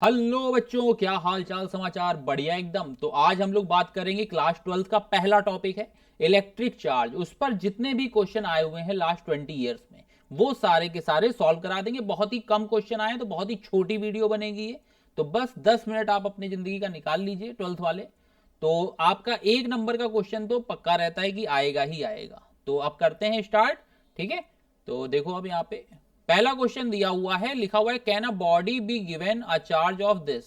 Hello बच्चों, क्या हाल चाल समाचार? बढ़िया एकदम। तो आज हम लोग बात करेंगे क्लास 12th का पहला टॉपिक है इलेक्ट्रिक चार्ज। उस पर जितने भी क्वेश्चन आए हुए हैं लास्ट 20 ईयर्स में वो सारे के सारे सॉल्व करा देंगे। बहुत ही कम क्वेश्चन आए हैं तो बहुत ही छोटी वीडियो बनेगी ये। तो बस 10 मिनट आप अपनी जिंदगी का निकाल लीजिए 12th वाले। तो आपका 1 नंबर का क्वेश्चन तो पक्का रहता है कि आएगा ही आएगा। तो अब करते हैं स्टार्ट। ठीक है, तो देखो अब यहाँ पे पहला क्वेश्चन दिया हुआ है, लिखा हुआ है can a body be given a charge of this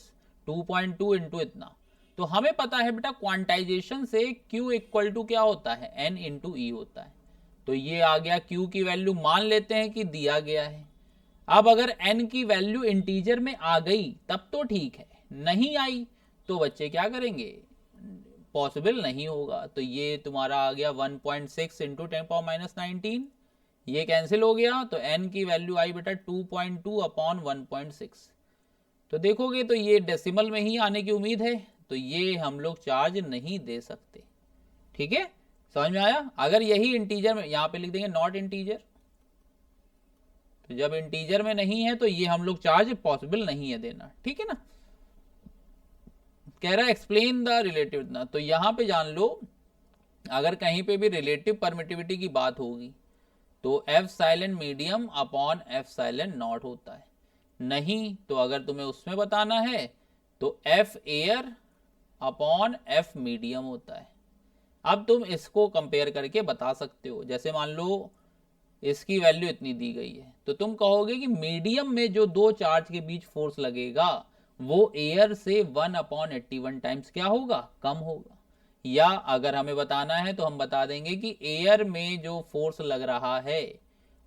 2.2 into इतना। तो हमें पता है बेटा क्वांटाइजेशन से Q इक्वल टू क्या होता है, N इंटू ई होता है। तो ये आ गया, Q की वैल्यू मान लेते हैं कि दिया गया है। अब अगर N की वैल्यू इंटीजर में आ गई तब तो ठीक है, नहीं आई तो बच्चे क्या करेंगे, पॉसिबल नहीं होगा। तो ये तुम्हारा आ गया 1.6 इंटू 10⁻19। ये कैंसिल हो गया तो n की वैल्यू आई बेटा 2.2 अपॉन 1.6। तो देखोगे तो ये डेसिमल में ही आने की उम्मीद है, तो ये हम लोग चार्ज नहीं दे सकते। ठीक है, समझ में आया? अगर यही इंटीजर में, यहाँ पे लिख देंगे नॉट इंटीजर। तो जब इंटीजर में नहीं है तो ये हम लोग चार्ज पॉसिबल नहीं है देना। ठीक है ना। कह रहा है एक्सप्लेन द रिलेटिव ना, तो यहाँ पे जान लो अगर कहीं पे भी रिलेटिव परमिटिविटी की बात होगी तो F silent medium upon F silent not होता है। नहीं तो अगर तुम्हें उसमें बताना है तो F air upon F medium होता है। अब तुम इसको कंपेयर करके बता सकते हो। जैसे मान लो इसकी वैल्यू इतनी दी गई है तो तुम कहोगे कि मीडियम में जो दो चार्ज के बीच फोर्स लगेगा वो एयर से 1/81 टाइम्स क्या होगा, कम होगा। या अगर हमें बताना है तो हम बता देंगे कि एयर में जो फोर्स लग रहा है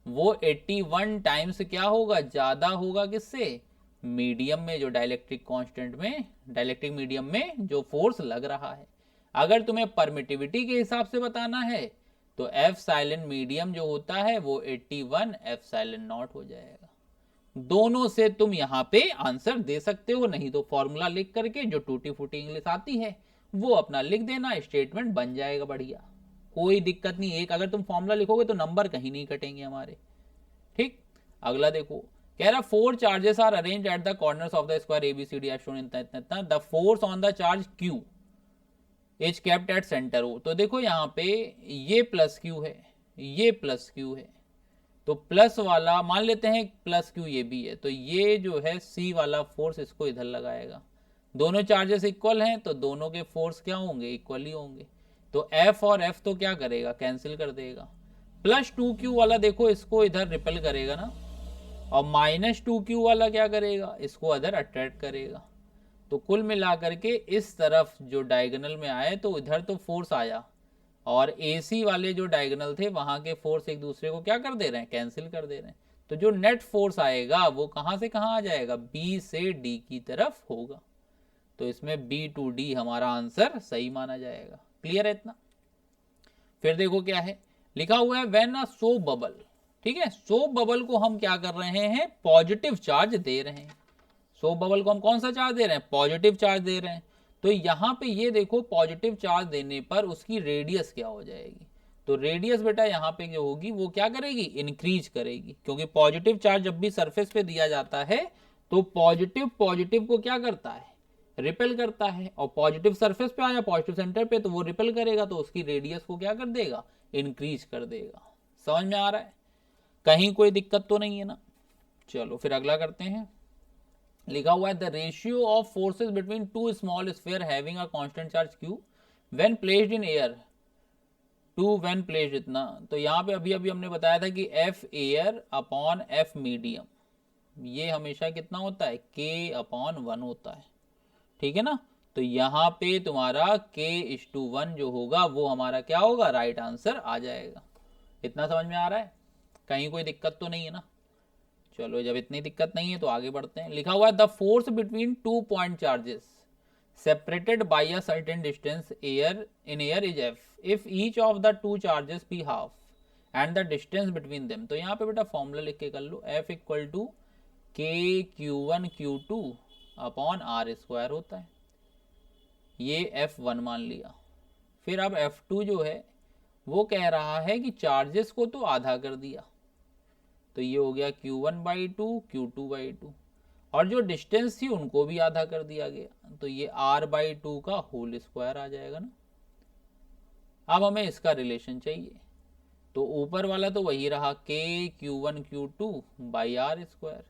वो 81 टाइम्स क्या होगा, ज्यादा होगा किससे, मीडियम में, जो डाइलेक्ट्रिक कांस्टेंट में, डाइलेक्ट्रिक मीडियम में जो फोर्स लग रहा है। अगर तुम्हें परमिटिविटी के हिसाब से बताना है तो एफ साइलेंट मीडियम जो होता है वो 81 एफ साइलेंट नॉट हो जाएगा। दोनों से तुम यहां पे आंसर दे सकते हो, नहीं तो फॉर्मूला लिख करके जो टूटी फूटी इंग्लिश आती है वो अपना लिख देना, स्टेटमेंट बन जाएगा बढ़िया। कोई दिक्कत नहीं, एक अगर तुम फॉर्मूला लिखोगे तो नंबर कहीं नहीं कटेंगे हमारे। ठीक, अगला देखो। कह रहा four charges are arrange at the corners of the square A B C D as shown इतना इतना इतना, the force on the charge Q is kept at centre O. तो देखो यहाँ पे ये प्लस क्यू है, ये प्लस क्यू है। तो प्लस वाला मान लेते हैं प्लस क्यू ये भी है, तो ये जो है सी वाला फोर्स इसको इधर लगाएगा। दोनों चार्जेस इक्वल हैं तो दोनों के फोर्स क्या होंगे, इक्वल ही होंगे। तो एफ और एफ तो क्या करेगा, कैंसिल कर देगा। प्लस 2Q वाला देखो इसको इधर रिपेल करेगा ना, और -2Q वाला क्या करेगा, इसको इधर अट्रैक्ट करेगा। तो कुल मिलाकर के इस तरफ जो डायगोनल में आए तो इधर तो फोर्स आया, और AC वाले जो डायगोनल थे वहां के फोर्स एक दूसरे को क्या कर दे रहे हैं, कैंसिल कर दे रहे हैं। तो जो नेट फोर्स आएगा वो कहां से कहां आ जाएगा, B से D की तरफ होगा। तो इसमें B to D हमारा आंसर सही माना जाएगा। क्लियर है इतना? फिर देखो क्या है, लिखा हुआ है व्हेन अ सोप बबल। ठीक है, सोप बबल को हम क्या कर रहे हैं, पॉजिटिव चार्ज दे रहे हैं। सोप बबल को हम कौन सा चार्ज दे रहे हैं, पॉजिटिव चार्ज दे रहे हैं। तो यहां पे ये देखो पॉजिटिव चार्ज देने पर उसकी रेडियस क्या हो जाएगी। तो रेडियस बेटा यहाँ पे जो होगी वो क्या करेगी, इंक्रीज करेगी। क्योंकि पॉजिटिव चार्ज जब भी सरफेस पे दिया जाता है तो पॉजिटिव पॉजिटिव को क्या करता है, रिपेल करता है। और पॉजिटिव सरफेस पे आया, पॉजिटिव सेंटर पे, तो वो रिपेल करेगा तो उसकी रेडियस को क्या कर देगा, इंक्रीज कर देगा। समझ में आ रहा है? कहीं कोई दिक्कत तो नहीं है ना। चलो फिर अगला करते हैं। लिखा हुआ है the ratio of forces between two small sphere having a constant charge q when placed in air to when placed इतना। तो यहाँ पे अभी अभी हमने बताया था कि F air upon F medium ये हमेशा कितना होता है, k अपॉन 1 होता है। ठीक है ना। तो यहाँ पे तुम्हारा k/1 जो होगा वो हमारा क्या होगा, राइट आंसर आ जाएगा। इतना समझ में आ रहा है? कहीं कोई दिक्कत तो नहीं है ना। चलो जब इतनी दिक्कत नहीं है तो आगे बढ़ते हैं। लिखा हुआ है the force between two point charges separated by a certain distance air in air is f if each of the two charges be half and the distance between them। तो यहाँ पे बेटा फॉर्मूला लिख के कर लो, f इक्वल टू के Q1 Q2 upon are square होता है। ये F1 मान लिया। फिर अब F2 जो है वो कह रहा है कि चार्जेस को तो आधा कर दिया, तो ये हो गया Q1/2 Q2/2। और जो डिस्टेंस थी उनको भी आधा कर दिया गया, तो ये r/2 का होल स्क्वायर आ जाएगा ना। अब हमें इसका रिलेशन चाहिए, तो ऊपर वाला तो वही रहा k(q1q2)/r²।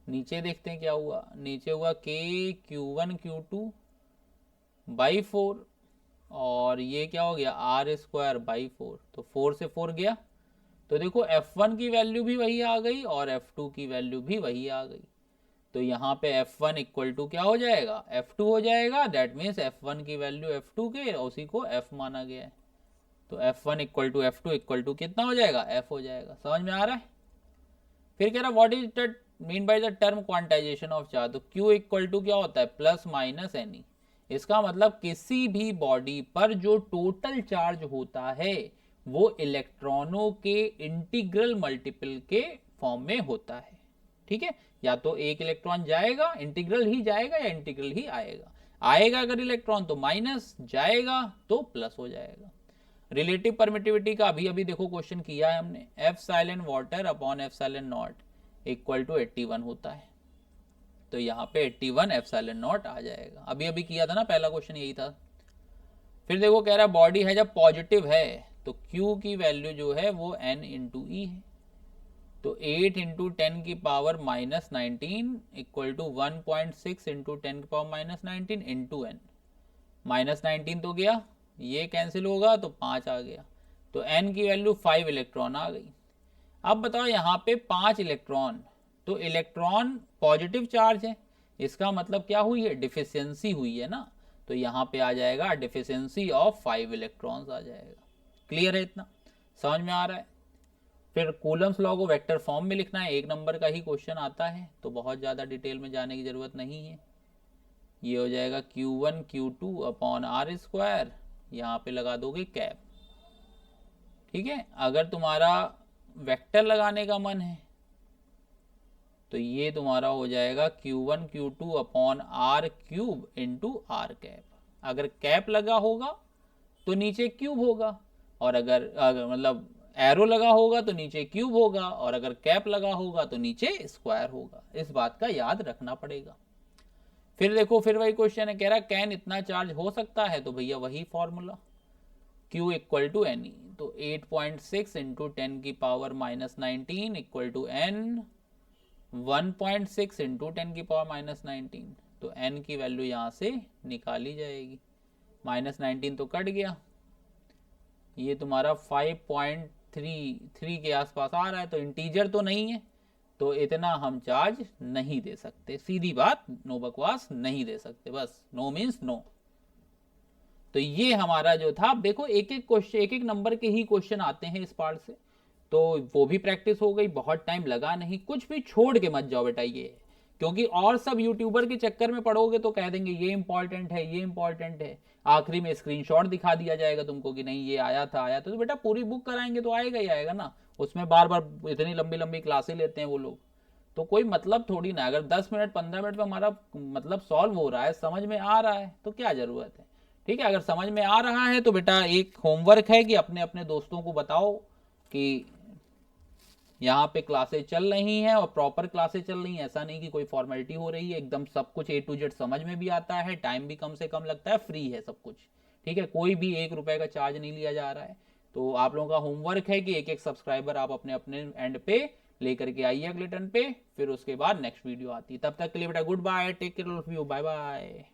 नीचे देखते हैं क्या हुआ, नीचे हुआ k(q1q2)/4, और ये क्या हो गया r²/4, तो 4 से 4 गया, तो देखो f1 की वैल्यू भी वही आ गई और f2 की वैल्यू भी वही आ गई। तो यहाँ पे f1 इक्वल टू क्या हो जाएगा, f2 हो जाएगा। दैट मीन्स f1 की वैल्यू f2 के, उसी को f माना गया है। तो f1 equal to f2 equal to कितना हो जाएगा, f हो जाएगा। समझ में आ रहा है। फिर कह रहा what is the mean by the term quantization of charge. तो q इक्वल टू क्या होता है, प्लस माइनस एनी। इसका मतलब किसी भी बॉडी पर जो टोटल चार्ज होता है वो इलेक्ट्रॉनों के इंटीग्रल मल्टीपल के फॉर्म में होता है। ठीक है, या तो एक इलेक्ट्रॉन जाएगा, इंटीग्रल ही जाएगा या इंटीग्रल ही आएगा। आएगा अगर इलेक्ट्रॉन तो माइनस, जाएगा तो प्लस हो जाएगा। रिलेटिव परमिटिविटी का अभी अभी देखो क्वेश्चन किया है हमने, epsilon water upon epsilon not equal to 81 होता है। तो यहाँ पे 81 एप्सिलॉन नॉट आ जाएगा। अभी अभी किया था ना, पहला क्वेश्चन यही था। फिर देखो कह रहा है बॉडी है जब पॉजिटिव है तो Q की वैल्यू जो है वो n इंटू ई है। तो 8 इंटू 10 की पावर -19 इक्वल टू 1.6 इंटू 10 की पावर -19 इंटू एन। -19 तो गया, ये कैंसिल होगा तो 5 आ गया, तो n की वैल्यू 5 इलेक्ट्रॉन आ गई। अब बताओ यहाँ पे 5 इलेक्ट्रॉन, तो इलेक्ट्रॉन पॉजिटिव चार्ज है, इसका मतलब क्या हुई है, डिफिशियंसी हुई है ना। तो यहाँ पे आ जाएगा डिफिशियंसी ऑफ 5 इलेक्ट्रॉन्स आ जाएगा। क्लियर है, इतना समझ में आ रहा है। फिर कूलम्स लॉ को वेक्टर फॉर्म में लिखना है, 1 नंबर का ही क्वेश्चन आता है, तो बहुत ज़्यादा डिटेल में जाने की ज़रूरत नहीं है। ये हो जाएगा Q1Q2 अपॉन r², यहाँ पे लगा दोगे कैप। ठीक है, अगर तुम्हारा वेक्टर लगाने का मन है तो ये तुम्हारा हो जाएगा Q1Q2 upon r³ into r cap. अगर कैप लगा होगा तो नीचे क्यूब होगा, और अगर मतलब एरो लगा होगा तो नीचे क्यूब होगा, और अगर कैप लगा होगा तो नीचे स्क्वायर होगा। इस बात का याद रखना पड़ेगा। फिर देखो, फिर वही क्वेश्चन है, कह रहा कैन इतना चार्ज हो सकता है, तो भैया वही formula Q equal to n e. तो 8.6 इंटू 10 की power -19 equal to n 1.6 into 10 की पावर -19। तो n की वैल्यू यहाँ से निकाली जाएगी, -19 तो कट गया, ये तुम्हारा 5.33 के आसपास आ रहा है। तो इंटीजर तो नहीं है, तो इतना हम चार्ज नहीं दे सकते। सीधी बात, नो बकवास, नहीं दे सकते, बस नो मीन्स नो। तो ये हमारा जो था, देखो एक एक क्वेश्चन, एक एक नंबर के ही क्वेश्चन आते हैं इस पार्ट से, तो वो भी प्रैक्टिस हो गई, बहुत टाइम लगा नहीं। कुछ भी छोड़ के मत जाओ बेटा ये, क्योंकि और सब यूट्यूबर के चक्कर में पढ़ोगे तो कह देंगे ये इंपॉर्टेंट है, ये इंपॉर्टेंट है, आखिरी में स्क्रीनशॉट दिखा दिया जाएगा तुमको कि नहीं ये आया था, आया था। तो बेटा पूरी बुक कराएंगे तो आएगा ही आएगा ना, उसमें बार बार इतनी लंबी लंबी क्लासें लेते हैं वो लोग, तो कोई मतलब थोड़ी ना। अगर 10 मिनट 15 मिनट में हमारा मतलब सॉल्व हो रहा है, समझ में आ रहा है, तो क्या जरूरत है। ठीक है, अगर समझ में आ रहा है तो बेटा एक होमवर्क है कि अपने अपने दोस्तों को बताओ कि यहाँ पे क्लासेस चल रही हैं और प्रॉपर क्लासेस चल रही हैं। ऐसा नहीं कि कोई फॉर्मेलिटी हो रही है, एकदम सब कुछ A to Z समझ में भी आता है, टाइम भी कम से कम लगता है, फ्री है सब कुछ। ठीक है, कोई भी 1 रुपए का चार्ज नहीं लिया जा रहा है। तो आप लोगों का होमवर्क है कि एक एक सब्सक्राइबर आप अपने अपने एंड पे लेकर के आइए अगले टर्न पे, फिर उसके बाद नेक्स्ट वीडियो आती है। तब तक के लिए बेटा good bye, take care of you, bye bye.